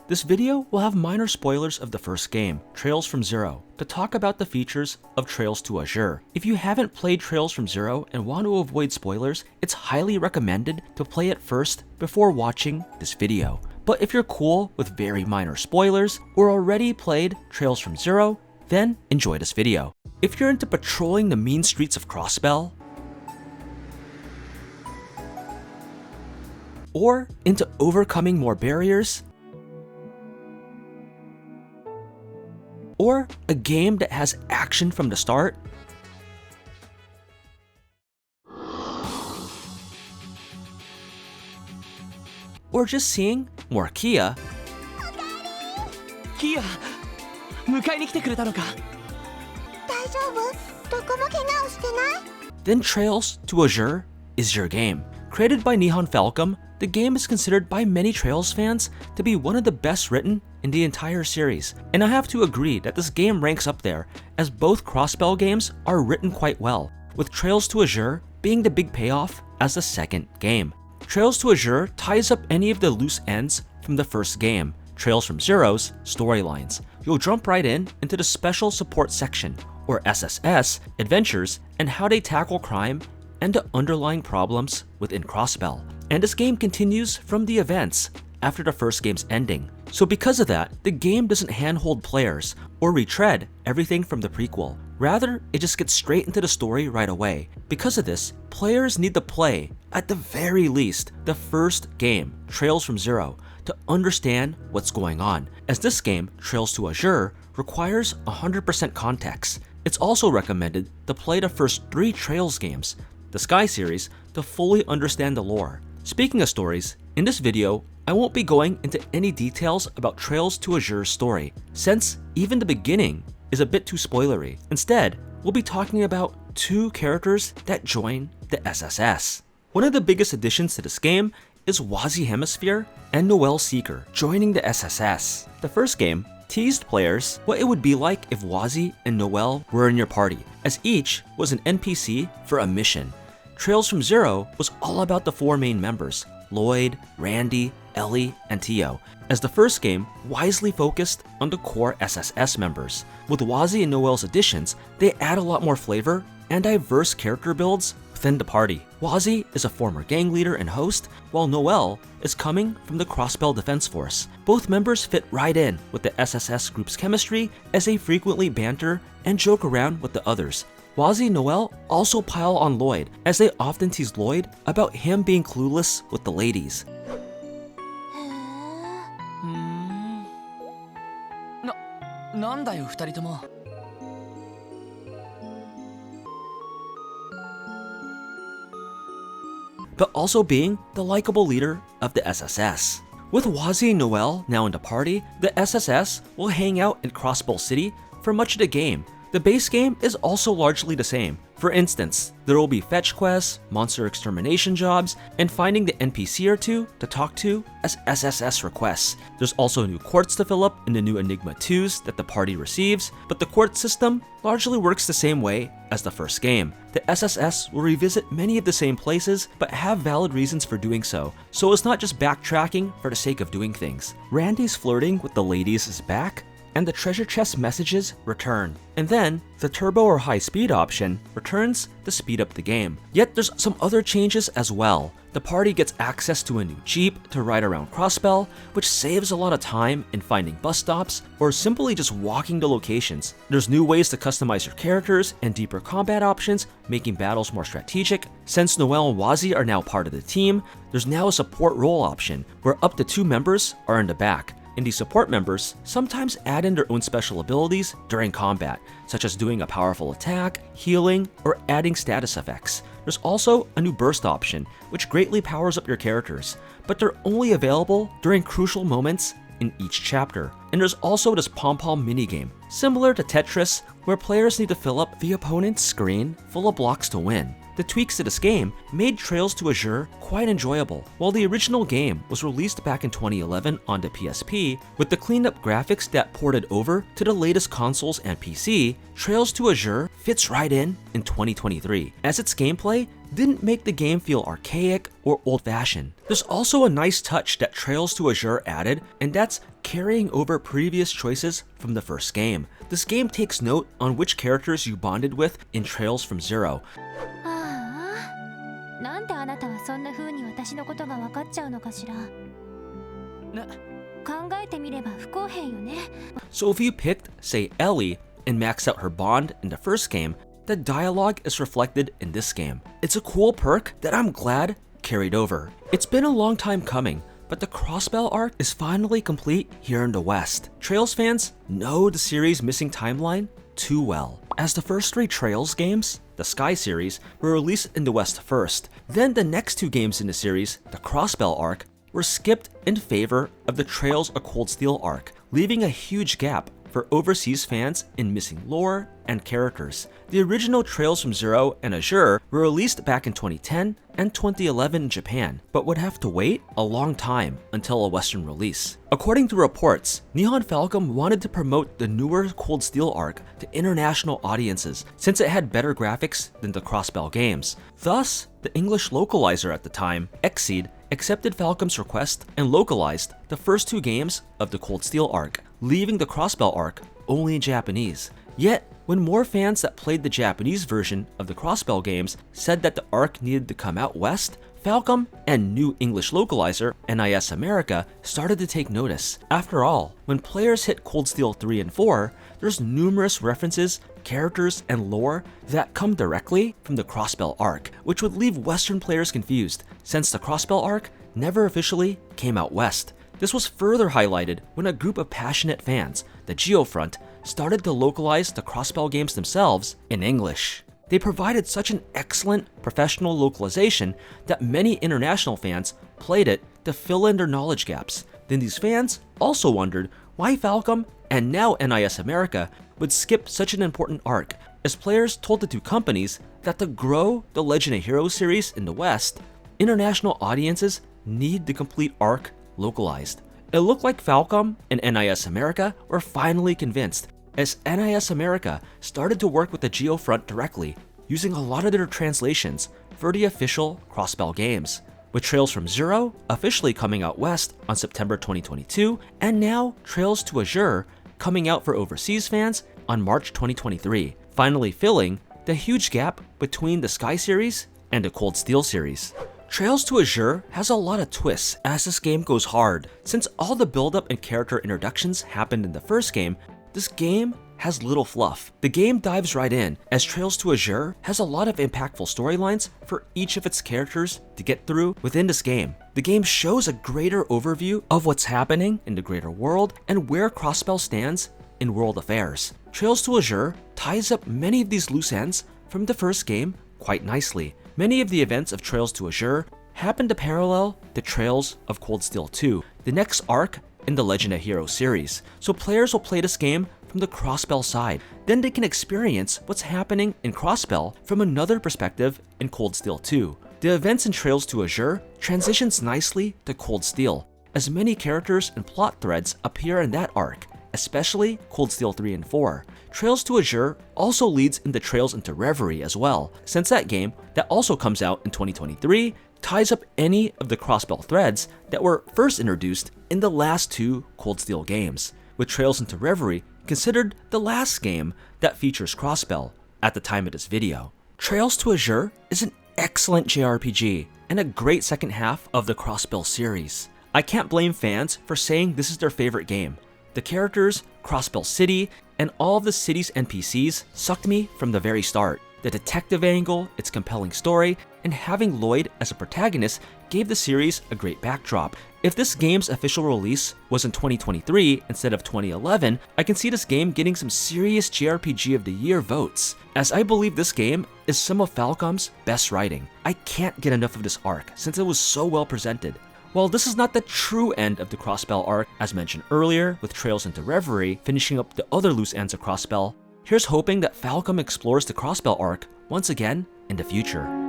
This video will have minor spoilers of the first game, Trails from Zero, to talk about the features of Trails to Azure. If you haven't played Trails from Zero and want to avoid spoilers, it's highly recommended to play it first before watching this video. But if you're cool with very minor spoilers or already played Trails from Zero, then enjoy this video. If you're into patrolling the mean streets of Crossbell, or into overcoming more barriers, or a game that has action from the start, or just seeing more Kia, キア、迎えに来てくれたのか。大丈夫？どこも怪我をしてない？ then Trails to Azure is your game. Created by Nihon Falcom, the game is considered by many Trails fans to be one of the best written in the entire series, and I have to agree that this game ranks up there, as both Crossbell games are written quite well, with Trails to Azure being the big payoff as the second game. Trails to Azure ties up any of the loose ends from the first game, Trails from Zero's storylines. You'll jump right into the Special Support Section, or SSS, adventures and how they tackle crime and the underlying problems within Crossbell. And this game continues from the events after the first game's ending. So because of that, the game doesn't handhold players or retread everything from the prequel. Rather, it just gets straight into the story right away. Because of this, players need to play, at the very least, the first game, Trails from Zero, to understand what's going on, as this game, Trails to Azure, requires 100% context. It's also recommended to play the first 3 Trails games, the Sky series, to fully understand the lore. Speaking of stories, in this video, I won't be going into any details about Trails to Azure's story, since even the beginning is a bit too spoilery. Instead, we'll be talking about 2 characters that join the SSS. One of the biggest additions to this game is Wazy Hemisphere and Noel Seeker joining the SSS. The first game teased players what it would be like if Wazy and Noel were in your party, as each was an NPC for a mission. Trails from Zero was all about the 4 main members, Lloyd, Randy, Ellie, and Tio, as the first game wisely focused on the core SSS members. With Wazy and Noel's additions, they add a lot more flavor and diverse character builds within the party. Wazy is a former gang leader and host, while Noel is coming from the Crossbell Defense Force. Both members fit right in with the SSS group's chemistry, as they frequently banter and joke around with the others. Wazy and Noel also pile on Lloyd, as they often tease Lloyd about him being clueless with the ladies. なんだよ、二人とも。But also being the likable leader of the SSS. With Wazy and Noel now in the party, the SSS will hang out in Crossbell City for much of the game. The base game is also largely the same. For instance, there will be fetch quests, monster extermination jobs, and finding the NPC or 2 to talk to as SSS requests. There's also new quartz to fill up in the new Enigma 2s that the party receives, but the quartz system largely works the same way as the first game. The SSS will revisit many of the same places, but have valid reasons for doing so it's not just backtracking for the sake of doing things. Randy's flirting with the ladies is back, and the treasure chest messages return. And then, the turbo or high speed option returns to speed up the game. Yet there's some other changes as well. The party gets access to a new Jeep to ride around Crossbell, which saves a lot of time in finding bus stops or simply just walking to locations. There's new ways to customize your characters and deeper combat options, making battles more strategic. Since Noel and Wazy are now part of the team, there's now a support role option where up to 2 members are in the back. And these support members sometimes add in their own special abilities during combat, such as doing a powerful attack, healing, or adding status effects. There's also a new burst option, which greatly powers up your characters, but they're only available during crucial moments in each chapter. And there's also this pom-pom minigame, similar to Tetris, where players need to fill up the opponent's screen full of blocks to win. The tweaks to this game made Trails to Azure quite enjoyable. While the original game was released back in 2011 on the PSP, with the cleaned up graphics that ported over to the latest consoles and PC, Trails to Azure fits right in 2023, as its gameplay didn't make the game feel archaic or old-fashioned. There's also a nice touch that Trails to Azure added, and that's carrying over previous choices from the first game. This game takes note on which characters you bonded with in Trails from Zero. なんであなたはそんな風に私のことが分かっちゃうのかしら。考えてみれば不公平よね。 So if you picked, say, Ellie and maxed out her bond in the first game, the dialogue is reflected in this game. It's a cool perk that I'm glad carried over. It's been a long time coming, but the Crossbell arc is finally complete here in the West. Trails fans know the series' missing timeline too well, as the first 3 Trails games, the Sky series, were released in the West first. Then the next 2 games in the series, the Crossbell arc, were skipped in favor of the Trails of Cold Steel arc, leaving a huge gap for overseas fans in missing lore and characters. The original Trails from Zero and Azure were released back in 2010 and 2011 in Japan, but would have to wait a long time until a Western release. According to reports, Nihon Falcom wanted to promote the newer Cold Steel arc to international audiences since it had better graphics than the Crossbell games. Thus, the English localizer at the time, Exceed, accepted Falcom's request and localized the first 2 games of the Cold Steel arc, leaving the Crossbell arc only in Japanese. Yet, when more fans that played the Japanese version of the Crossbell games said that the arc needed to come out west, Falcom and new English localizer NIS America started to take notice. After all, when players hit Cold Steel 3 and 4, there's numerous references, characters, and lore that come directly from the Crossbell arc, which would leave Western players confused, since the Crossbell arc never officially came out west. This was further highlighted when a group of passionate fans, the Geofront, started to localize the Crossbell games themselves in English. They provided such an excellent professional localization that many international fans played it to fill in their knowledge gaps. Then these fans also wondered why Falcom and now NIS America would skip such an important arc, as players told the 2 companies that to grow the Legend of Heroes series in the West, international audiences need the complete arc localized. It looked like Falcom and NIS America were finally convinced, as NIS America started to work with the Geofront directly, using a lot of their translations for the official Crossbell games, with Trails from Zero officially coming out west on September 2022, and now Trails to Azure coming out for overseas fans on March 2023, finally filling the huge gap between the Sky series and the Cold Steel series. Trails to Azure has a lot of twists as this game goes hard. Since all the build-up and character introductions happened in the first game, this game has little fluff. The game dives right in, as Trails to Azure has a lot of impactful storylines for each of its characters to get through within this game. The game shows a greater overview of what's happening in the greater world and where Crossbell stands in world affairs. Trails to Azure ties up many of these loose ends from the first game quite nicely. Many of the events of Trails to Azure happen to parallel the Trails of Cold Steel 2, the next arc in the Legend of Heroes series, so players will play this game from the Crossbell side. Then they can experience what's happening in Crossbell from another perspective in Cold Steel 2. The events in Trails to Azure transitions nicely to Cold Steel, as many characters and plot threads appear in that arc, especially Cold Steel 3 and 4. Trails to Azure also leads into Trails into Reverie as well, since that game, that also comes out in 2023, ties up any of the Crossbell threads that were first introduced in the last 2 Cold Steel games, with Trails into Reverie considered the last game that features Crossbell at the time of this video. Trails to Azure is an excellent JRPG and a great second half of the Crossbell series. I can't blame fans for saying this is their favorite game. The characters, Crossbell City, and all of the city's NPCs sucked me from the very start. The detective angle, its compelling story, and having Lloyd as a protagonist gave the series a great backdrop. If this game's official release was in 2023 instead of 2011, I can see this game getting some serious JRPG of the Year votes, as I believe this game is some of Falcom's best writing. I can't get enough of this arc since it was so well presented. While this is not the true end of the Crossbell arc, as mentioned earlier, with Trails into Reverie finishing up the other loose ends of Crossbell, here's hoping that Falcom explores the Crossbell arc once again in the future.